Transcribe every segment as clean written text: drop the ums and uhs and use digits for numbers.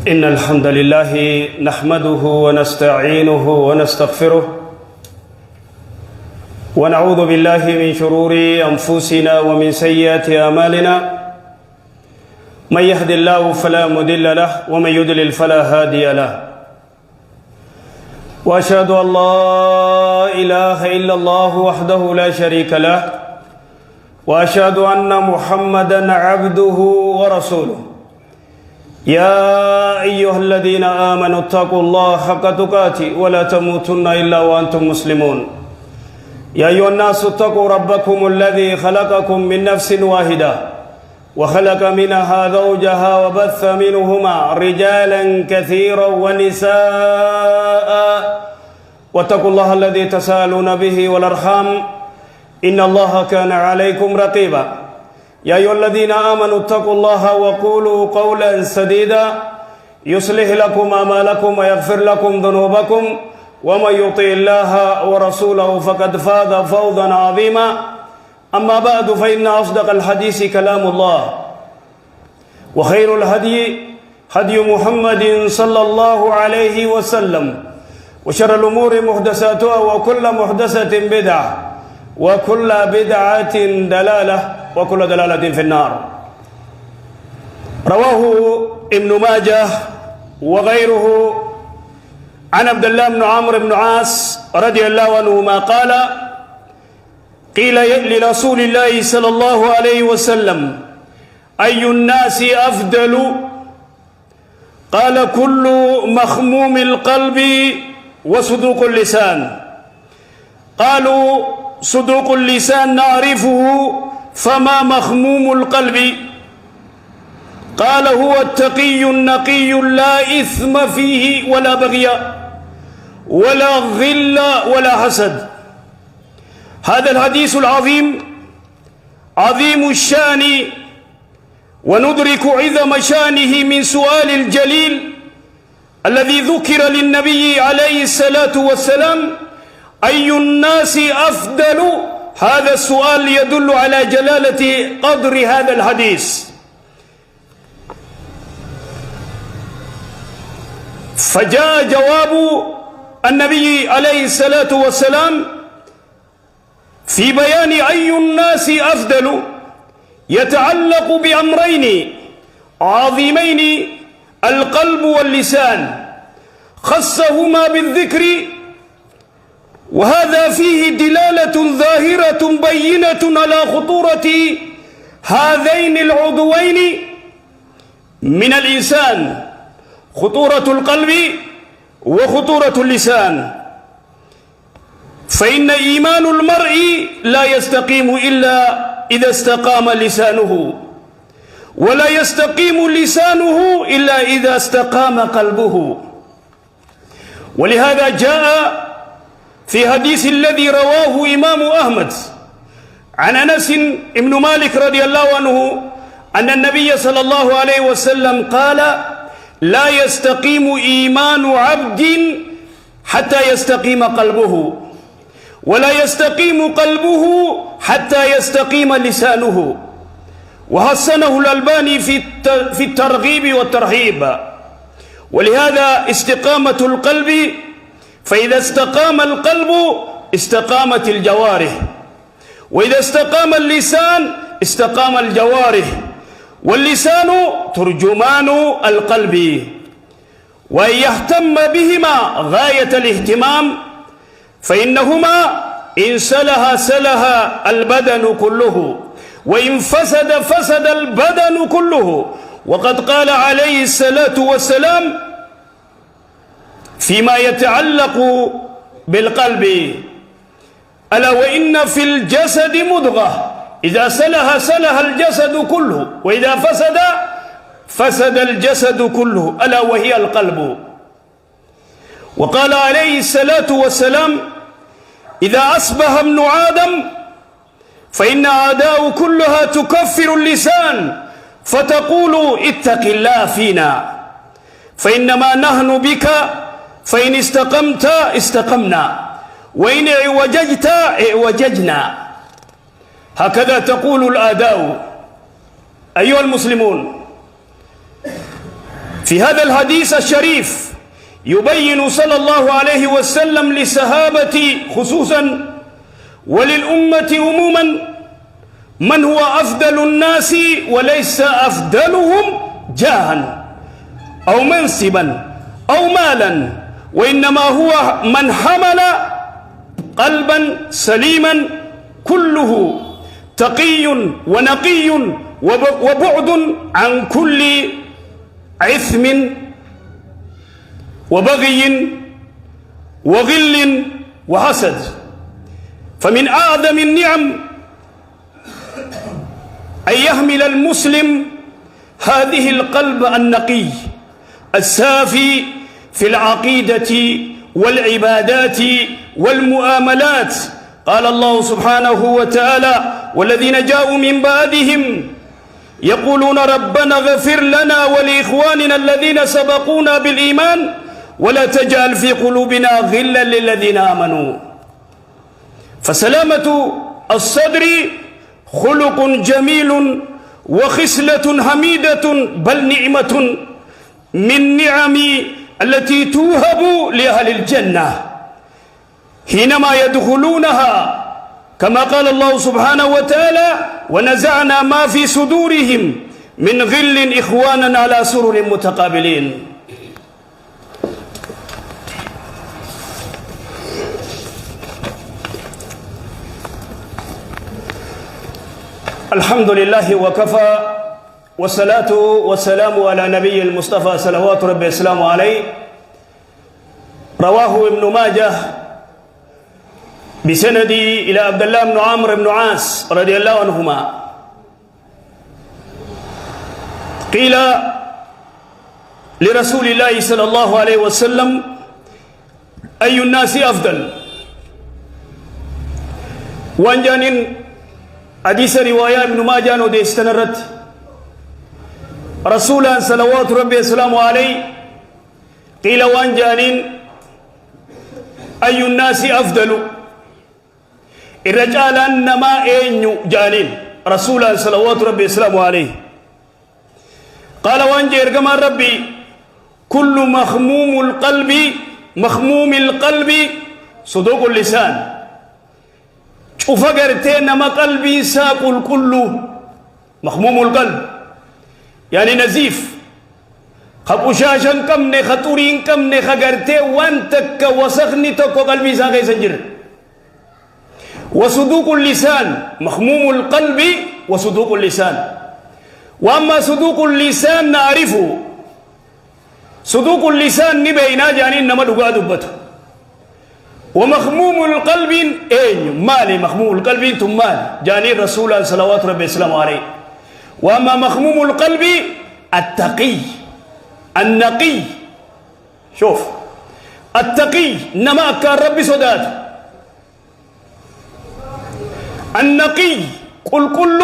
إن الحمد لله نحمده ونستعينه ونستغفره ونعوذ بالله من شرور أنفسنا ومن سيئات أعمالنا من يهد الله فلا مضل له ومن يضلل فلا هادي له وأشهد أن لا إله إلا الله وحده لا شريك له وأشهد أن محمدًا عبده ورسوله يا أيها الذين آمنوا اتقوا الله حق تقاته ولا تموتن إلا وأنتم مسلمون يا أيها الناس اتقوا ربكم الذي خلقكم من نفس واحدة وخلق منها زوجها وبث منهما رجالا كثيرا ونساء واتقوا الله الذي تساءلون به والأرحام إن الله كان عليكم رقيبا يا أيها الذين آمنوا اتقوا الله وقولوا قولا سديدا يصلح لكم أعمالكم ويغفر لكم ذنوبكم ومن يطع الله ورسوله فقد فاز فوزا عظيما أما بعد فإن أصدق الحديث كلام الله وخير الهدي هدي محمد صلى الله عليه وسلم وشر الأمور محدثاتها وكل محدثة بدعة وكل بدعة دلالة وكل دلالة في النار. رواه ابن ماجه وغيره عن عبد الله بن عمرو بن عاص رضي الله عنهما قال قيل لرسول الله صلى الله عليه وسلم أي الناس أفضل؟ قال كل مخموم القلب وصدوق اللسان. قالوا صدوق اللسان نعرفه فما مخموم القلب؟ قال هو التقي النقي لا إثم فيه ولا بغي ولا غل ولا حسد. هذا الحديث العظيم عظيم الشان وندرك عظم شانه من سؤال الجليل الذي ذكر للنبي عليه الصلاة والسلام أي الناس أفضل. هذا السؤال يدل على جلالة قدر هذا الحديث. فجاء جواب النبي عليه الصلاة والسلام في بيان أي الناس أفضل يتعلق بأمرين عظيمين القلب واللسان خصهما بالذكر وهذا فيه دلالة ظاهرة بينة على خطورة هذين العضوين من الإنسان خطورة القلب وخطورة اللسان. فإن إيمان المرء لا يستقيم إلا إذا استقام لسانه ولا يستقيم لسانه إلا إذا استقام قلبه. ولهذا جاء في حديث الذي رواه إمام أحمد عن أنس بن مالك رضي الله عنه أن النبي صلى الله عليه وسلم قال لا يستقيم إيمان عبد حتى يستقيم قلبه ولا يستقيم قلبه حتى يستقيم لسانه. وحسنه الألباني في الترغيب والترهيب. ولهذا استقامة القلب فإذا استقام القلب استقامت الجوارح وإذا استقام اللسان استقام الجوارح واللسان ترجمان القلب وأن يهتم بهما غاية الاهتمام فإنهما إن سلها البدن كله وإن فسد البدن كله. وقد قال عليه الصلاة والسلام فيما يتعلق بالقلب ألا وإن في الجسد مضغة إذا سلها الجسد كله وإذا فسد الجسد كله ألا وهي القلب. وقال عليه الصلاة والسلام إذا أصبح ابن آدم فإن أعداء كلها تكفر اللسان فتقول اتق الله فينا فإنما نحن بك فإن استقمت استقمنا وإن اعوججت اعوججنا. هكذا تقول الأعداء. أيها المسلمون، في هذا الحديث الشريف يبين صلى الله عليه وسلم للصحابة خصوصا وللأمة عموما من هو أفضل الناس وليس أفضلهم جاها أو منصبا أو مالا، وإنما هو من حمل قلبا سليما كله تقي ونقي وبعد عن كل إثم وبغي وغل وحسد. فمن أعظم النعم أن يحمل المسلم هذه القلب النقي السافي في العقيدة والعبادات والمؤاملات. قال الله سبحانه وتعالى: والذين جاءوا من بعدهم يقولون ربنا اغفر لنا ولإخواننا الذين سبقونا بالإيمان ولا تجعل في قلوبنا غلا للذين آمنوا. فسلامة الصدر خلق جميل وخصلة حميدة، بل نعمة من نعم التي توهب لأهل الجنة حينما يدخلونها، كما قال الله سبحانه وتعالى: ونزعنا ما في صدورهم من غل إخوانا على سرر متقابلين. الحمد لله وكفى، والصلاة والسلام على نبي المصطفى صلوات ربي وسلامه عليه. رواه ابن ماجه بسندي إلى عبد الله بن عمرو بن عاص رضي الله عنهما قيل لرسول الله صلى الله عليه وسلم: أي الناس أفضل؟ وانجان حديث رواية ابن ماجه ودي استنرت رسولا صلوات ربي وسلامه عليه قيل وانجان أي الناس أفضل؟ الرجال أنما أين جانين رسولا صلوات ربي وسلامه عليه قال وانجي إرقما ربي: كل مخموم القلب صدوق اللسان. شوف قرتين ما قلبي ساقل كله مخموم القلب يعني نزيف، خبوشاشا كم نه خطورين كم نه خقرتين وانتك وسخني تكو قلبي ساقي سنجر. وصدوق اللسان مخموم القلب وصدوق اللسان. وأما صدوق اللسان نعرفه، صدوق اللسان نبينا جانين نما دغا دبته. ومخموم القلب أين مالي مخموم القلب ثم مال جانين رسول الله صلوات ربي وسلامه عليه. وأما مخموم القلب التقي النقي، شوف التقي نما كان ربي صدات، النقي قل كل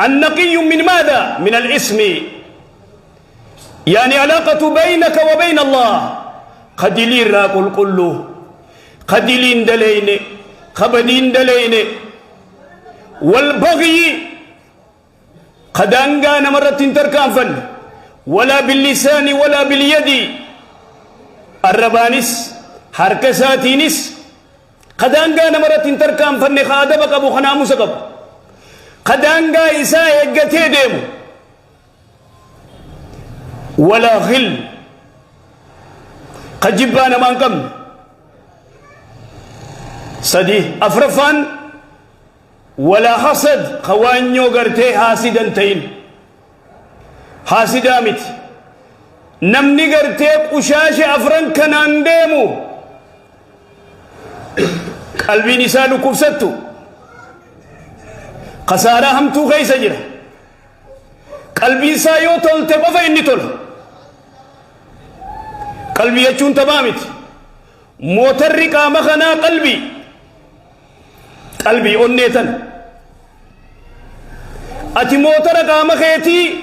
النقي من ماذا؟ من الاسم، يعني علاقة بينك وبين الله. قدلين راقل كله قدلين دلين خبدين دلين. والبغي قد أنقان مرة تركافا ولا باللسان ولا باليد. الربانس حركساتينس قد أنقان مرة تركافا خادبك أبو خناموس قبل قد أنقى إساء يقتي ديم. ولا غل قد جبانا مانكم سدي أفرفان ولا حسد خوانيو قرتي حاسدا تين حاسدا مت نمني قرتي قشاش أفرن كنان ديمو قلبي نسانو كفستو خسارة هم تو غيس جرا قلبي سايو تول تبا إني تول قلبي يجون تمامت موتر قام خنا قلبي أنيتن أتي موتر قام خيتي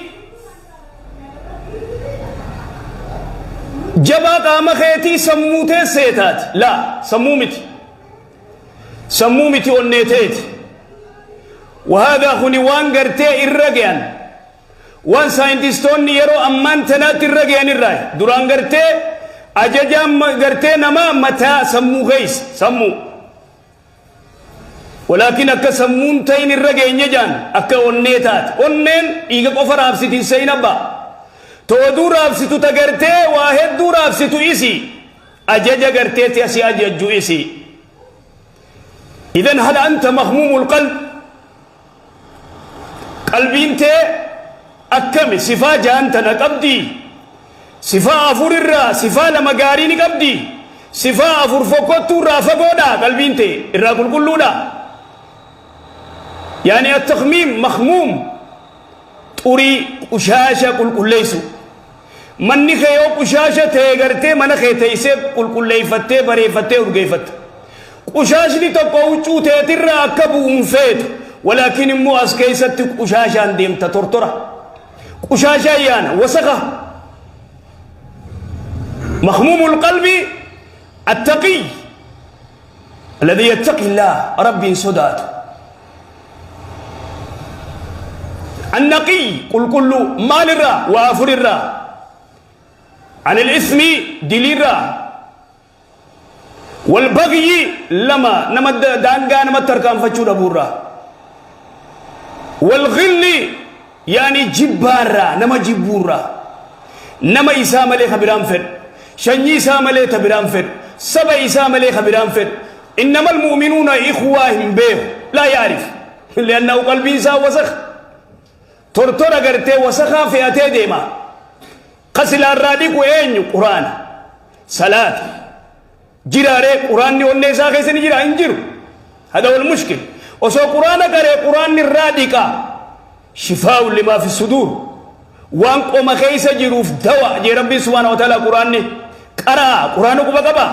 جبا قام خيتي سموتي سيتات لا سمومتي أنيتيت. وهذا خنوان قرتي الرقيان وان ساينتستون يرو أمان تنات الرجال الراي دران قرتي أججام قرتي نما متى سمو غيس سمو ولكن أكا سمون تين الرجال نجان أكا أنيتات أنين إيجا قفر أبسطين سينبا تو دور أبسطو تقرتي واحد دور أبسطو إيسي أججا قرتي تيسي أججو إيسي إذن هل أنت مخموم القلب قلبين تي أكمل صفا جانتنا قبدي صفا أفور الرا صفا لما قاريني قبدي صفا أفور فقوتو را فقودا قلبين تي الرا كل كلودا يعني التخميم مخموم توري قشاشة كل ليسو مني خيو قشاشة تيغرتي من خي تيسيب كل ليفتي بريفتي ورقيفت قشاشني تقوچو تيتر أكبو انفيت ولكن مو أسكيست قشاشة انديم تطرطرة قشاشة يانا وسخة مخموم القلب التقي الذي يتقي الله ربي صدات النقي قل كل مال الرا وافر الرا عن الإثم دليل الرا والبغي لما نمد دانغا نمد تركان فتشو دبورا والغل يعني جبارا نما جبورا نما إسام عليه خبران فر شني إسام عليه تبران فر سبا إسام عليه خبران فر إنما المؤمنون إخواهم بيه لا يعرف لأنه قلبي إسا وسخ ترتر أغرتي وسخا في أتي ديما قسل الرادق وين قرآن صلاة جراري قرآن والنساء خيسن جرا انجرو هذا هو المشكل وسو قرآن كري قرآن الرادق شفاء لما في الصدور وان قوم خيس جروف دواء جي ربي سبحانه وتعالى قرآن قرأ قرآن قبا قبا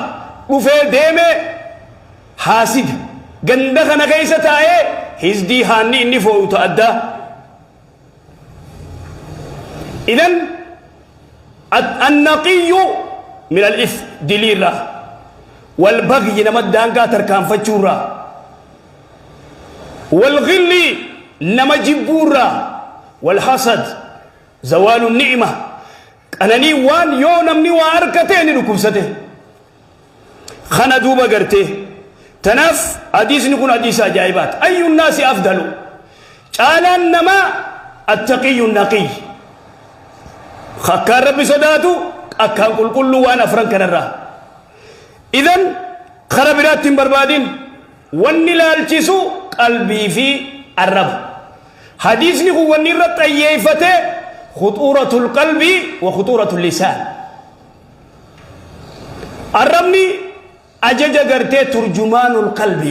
وفي ديمه حاسد غندخنا خيس تاي هزدي هاني اني فوق تأدى إذن النقي من الإثم دليل والبغي نمد دانقا تركان فجورا والغل نما جبورا والحسد زوال النعمة أنني وان يونمني واركتين لكبسته خنا دوبا قرته تنف حديث نكون حديث عجائبات أي الناس أفضل قال إنما التقي النقي خكار ربي صداتو أكان كل وانا فرنك نرى إذن خربرات بربادين والنلال جسو قلبي في الرب حديثني هو النرى طيفته خطورة القلب وخطورة اللسان الرمني أجج قرتي ترجمان القلب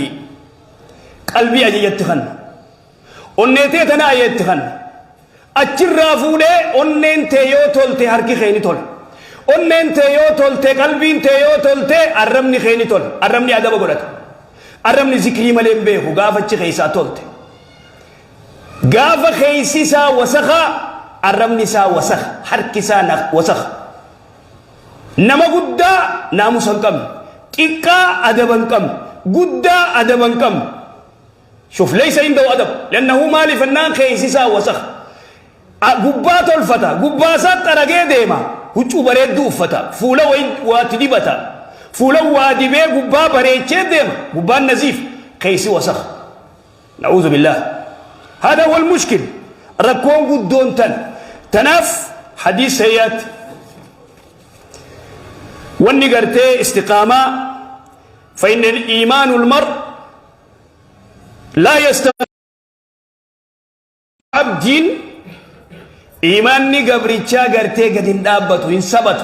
قلبي أجج يتخن ونيتي تنا يتخن أجرى فولي أنين تيو تولتي هركي خيني تول أنين تيو تولتي قلبين تيو تولتي الرمني خيني تول الرمني أدب قولت الرمني ذكري ملين بيخو غافة خيسا تولتي غافة خيسي سا وسخا الرمني سا وسخ حركي سا وسخ نما قدا ناموسا كم إكا أدبا كم قدا أدبا كم شوف ليس عنده أدب لأنه مالي فنان خيسي سا وسخ قبات الفتى قباسات ترقى ديما هجو بريد فتى فولا واتدبتا فولا وادبه قبا بريد ديما قبا نزيف قيسي وسخ نعوذ بالله هذا هو المشكل ركون قدون تنف حديث سيئات والنقرتي استقامة فإن الإيمان المرء لا يستقيم عبد إيماني قبرتشا قرتي قد اندابت وانسبت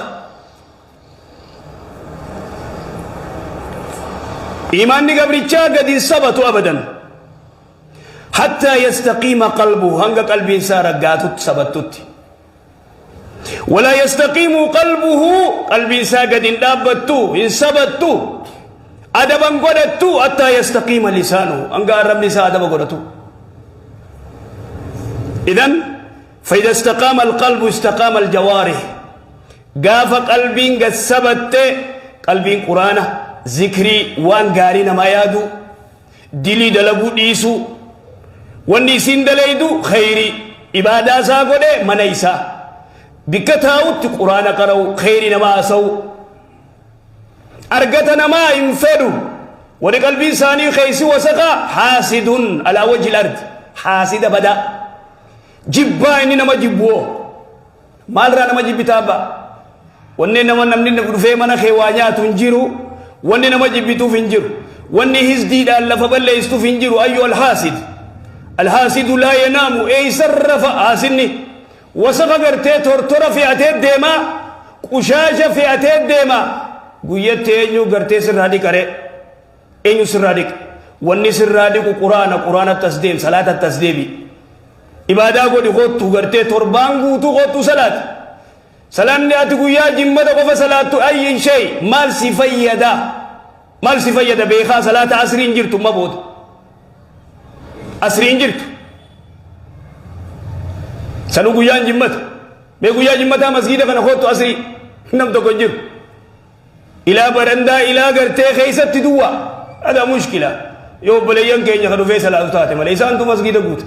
إيماني قبرتشا قد انسبت أبدا حتى يستقيم قلبه هنگا قلبي سارة قاتت سبتت ولا يستقيم قلبه قلبي سارة قد اندابت انسبت أدبا قدت حتى يستقيم لسانه هنگا رب لسا أدبا قدت إذن فإذا استقام القلب استقام الجوارح قاف قلبين قد سبت قلبين قرآنه ذكري وان قارين ما يادو دلي دلقو ديسو والنسين دليدو خيري إبادة ساقودة منيسا بكتاوت قرآن قرأوا خير نما أسو أرقتنا ما ينفدوا ولقلبي ثاني خيسي وسقا حاسد على وجه الأرض حاسد بدأ جبا إنما جبوه مال رانا ما جبتابا wanne nama namni dhufee mana kee waa nyaatu hin jiru wanne nama jibbituuf hin jiru wanne hisdiidhaan lafa balleessuuf hin jiru ayyu alhaasid laa yanaamu sarrafa haasidni wasaqa gartee tortora fe'atee deema qushaasha fe'atee deema guyyatti eenyu gartee sirraa dhiqare eenyu sirraa dhiqa wanni sirraa dhiqu quraana tasdeem salaata tasdeebi ibaadaa godhi qottu gartee torbaan guutuu qottu salaati سلام أتقول يا جمّة قف صلاة أي شيء مال سفيدا بيخا صلاة عصرين جرت ما بود عصرين جرت سنقول يا جمّة بيقول يا جمّة مسجد كنا خدت عصري نم تكجر إلى برندا إلى غرتة خيسة تدوا هذا مشكلة يوم بليان كينيا خدوا في صلاة تاتي ما ليس أنتم مسجد قوت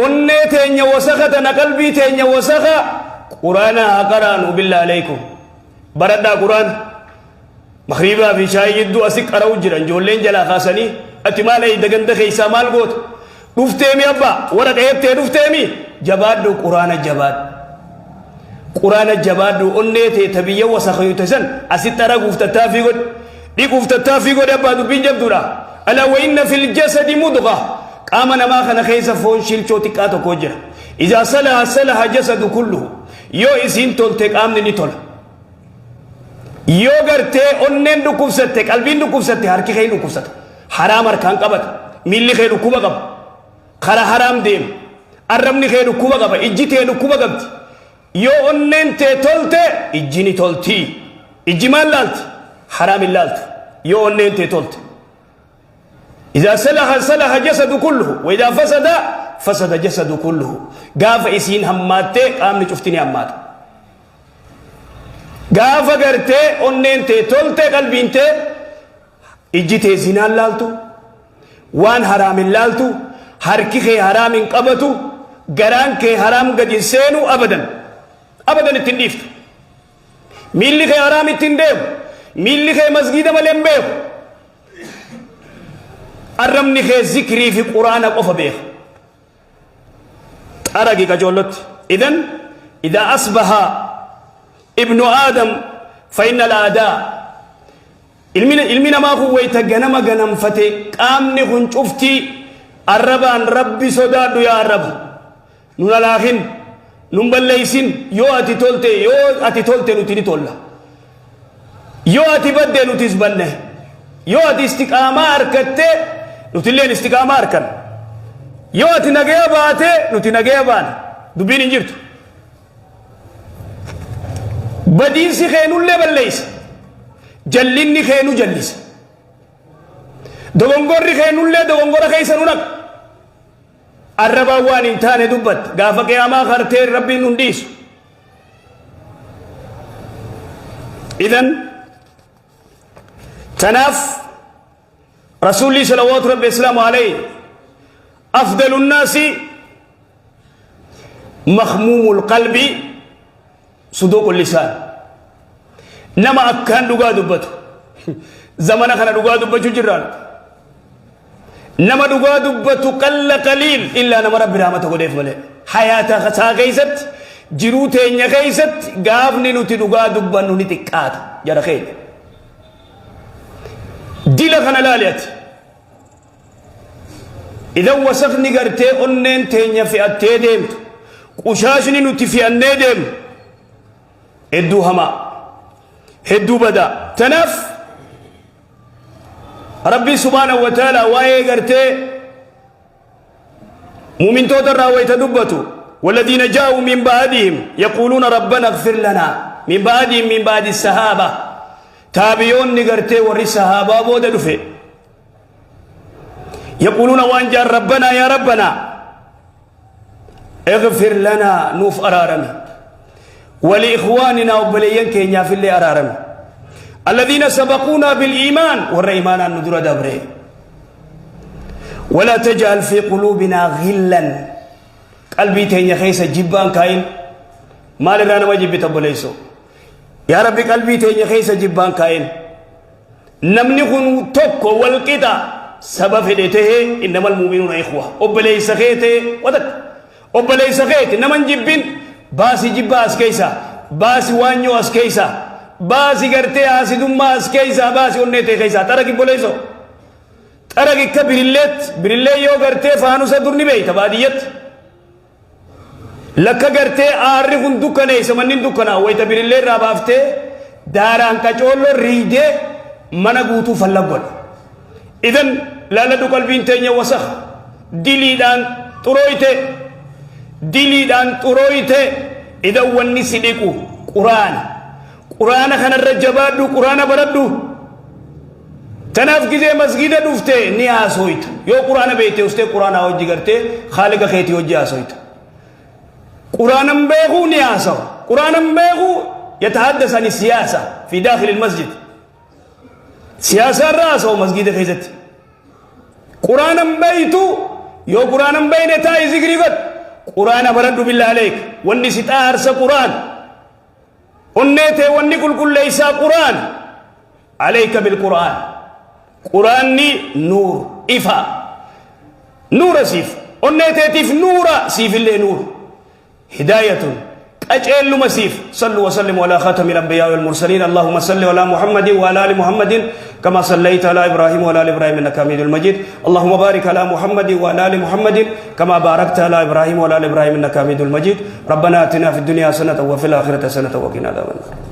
ونّي تينيا وسخة نقلبي تينيا وسخة قرآن أقرأ بالله عليكم بردا قرآن مخريبا في شاي جدو أسك أراو جران جولين جلا خاسني أتمالي دقند خيسا مال قوت رفتيمي أبا ورق عيبتي رفتيمي جباد قرآن جباد ونّي تبيا وسخة يتسن أسك أرى قفتتا في قد دي قفتتا في قد أبا دبين جبدورا ألا وإن في الجسد مضغة قام نما خنا خيسا فون شيل چوتي كاتو كوجر اذا صلح جسد كله يو اسين تولت قام ني تول يو غرتي اونن دو كوفست قلبين دو كوفست هر كي خيلو كوفست حرام اركان قبط ميلي خيلو كوبا قب خرا حرام ديم ارمني خيلو كوبا قب اجيتي لو كوبا قب يو اونن تي تولت اجيني تولتي اجمال لالت حرام لالت يو اونن تي تولت إذا صلح جسد كله وإذا فسد جسد كله قاف إسين هماتي قامني شفتني همات قاف قرتي أنين تي تولتي قلبين تي إجتي زنان لالتو وان حرام لالتو حركي خي حرام قبتو قران كي حرام قد يسينو أبدا التنديف ميلي خي حرام التنديف ميلي خي مسجد ملنبيو أرمني خي ذكري في قرآن قف بيخ أرقي كجولت إذن إذا أصبح ابن آدم فإن الآداء المنا ما هو يتجنم جنم فتي قامني خن شفتي الربان ربي صداد يا رب نلاخن نمبليسين يو أتي تولتي نتيني تولا يو أتي بدي نتيزبنه يو أتي استقامة أركتة نتلين استقامة أركن يو أتي نجيا باته نتي نجيا بان دبين إنجرت بدين سي خينو اللي بلليس جليني خينو جليس دوغنغور خينو اللي دوغنغور خيسنو نك الربا وان انتاني دبت غافا قياما خرتين ربي ننديس إذن تناف رسول الله صلوات ربي السلام عليه أفضل الناس مخموم القلب صدوق اللسان نما أكان دقا دبتو زمانا خنا دقا دبتو جران نما دقا دبتو قل قليل إلا نما رب رحمته قديف ملي حياة خسا غيست جروتي نيا غيست غافني نتي دقا دبانو نتكات جرى خير ديلا خنا لاليت إذا وسخني قرتي أنين تينيا في التيدم قشاشني نتي في الندم هدو هما هدو بدا تنف ربي سبحانه وتعالى واي قرتي مؤمن توتر ويتدبتوا والذين جاءوا من بعدهم يقولون ربنا اغفر لنا من بعدهم من بعد الصحابة تابعون نقرتي وري الصحابة بودا دفي يقولون وانجا ربنا يا ربنا اغفر لنا نوف أرارمي ولإخواننا وبليين كينيا في اللي أرارمي الذين سبقونا بالإيمان والرئيمان الندر دبره ولا تجعل في قلوبنا غلا قلبي تيني خيس جبان كاين ما لنا ما جبت بليسو يا ربي قلبي تيني خيس جبان كاين نمني خن توكو والقطع سبب هدته إنما المؤمنون إخوة أبليس خيته ودك أبليس خيته نمن جبين باسي جباس كيسا باسي وانيو اس كيسا باسي غرتي آسي دم اس كيسا باسي ونته كيسا ترى بليسو ترى كبريلت بريلي يو غرتي فانوسا درني بيت باديت لك غرتي آرخون دكانه سمنين دكانا ويتا بريلي رابافته داران كچولو ريده منا غوتو فلبل إذن لا لدو قلبين تينيا وسخ ديلي دان ترويته إذا وني سيديكو قرآن خان الرجبات دو قرآن بردو تناف كيزي مسجد دوفته ني آسويت يو قرآن بيته استه قرآن آوجي کرتے خالق خيتي وجي آسويت قرآن بيغو ني آسو قرآن بيغو يتحدث عن السياسة في داخل المسجد سياسة الرأس أو مسجد خيزت قرآن بيتو يو قرآن بين تاي ذكري قد قرآن برد بالله عليك واني ستاهر سا قرآن ونيته واني كل ليس قرآن عليك بالقرآن قرآن نور إفا نور سيف ونيته تيف نور سيف اللي نور هداية أجل مسيف صلوا وسلموا على خاتم الأنبياء والمرسلين اللهم صل على محمد وعلى آل محمد كما صليت على إبراهيم وعلى آل إبراهيم إنك حميد مجيد اللهم بارك على محمد وعلى آل محمد كما باركت على إبراهيم وعلى آل إبراهيم إنك حميد مجيد ربنا آتنا في الدنيا حسنة وفي الآخرة حسنة وقنا عذاب النار